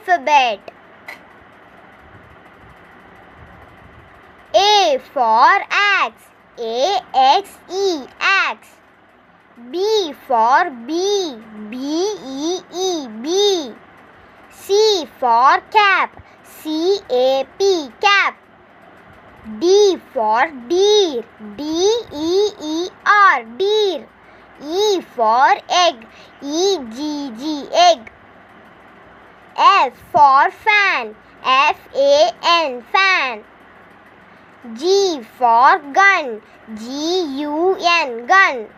alphabet. A for axe, A-X-E, axe. B for bee, B-E-E, bee. C for cap, C-A-P, cap. D for deer, D-E-E-R, deer. E for egg, E-G-G, egg. F for fan, F-A-N, fan. G for gun, G-U-N, gun.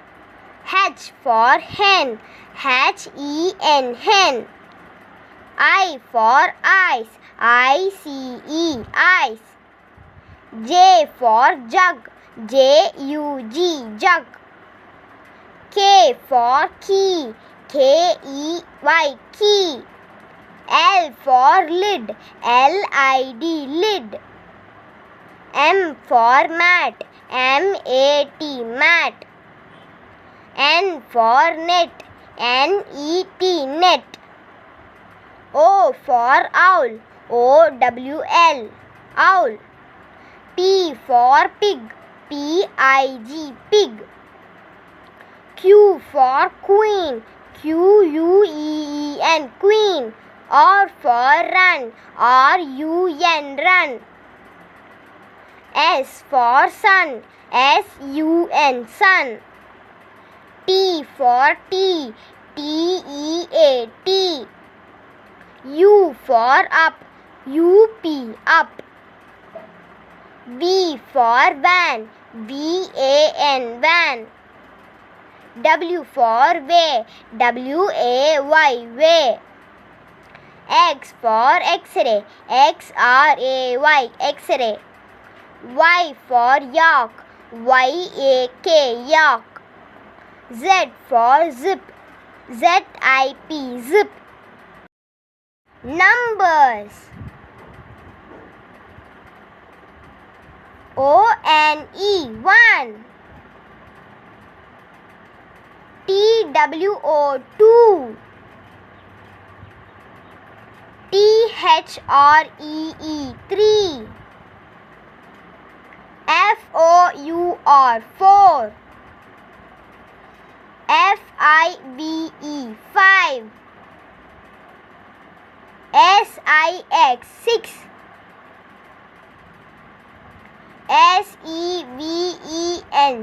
H for hen, H-E-N, hen. I for ice, I-C-E, ice. J for jug, J-U-G, jug. K for key, K-E-Y, key. L for lid, L-I-D, lid. M for mat, M-A-T, mat. N for net, N-E-T, net. O for owl, O-W-L, owl. P for pig, P-I-G, pig. Q for queen, Q-U-E-E-N, queen. R for run, R-U-N, run. S for sun, S-U-N, sun. T for tea, T-E-A, U for up, U-P, up. V for van, V-A-N, van. W for way, W-A-Y, way. X for X-ray, X-R-A-Y, X-ray. Y for yak, Y-A-K, yak. Z for zip, Z-I-P, zip. Numbers. O-N-E, 1. T-W-O, 2. T-H-R-E-E, 3. F-O-U-R, 4. F-I-V-E, 5. S-I-X, 6. S-E-V-E-N,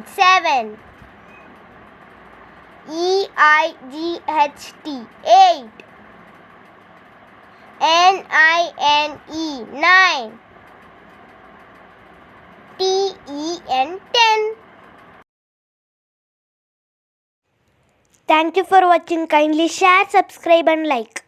7. E-I-G-H-T, 8. N-I-N-E, 9. T-E-N, 10. Thank you for watching. Kindly share, subscribe and like.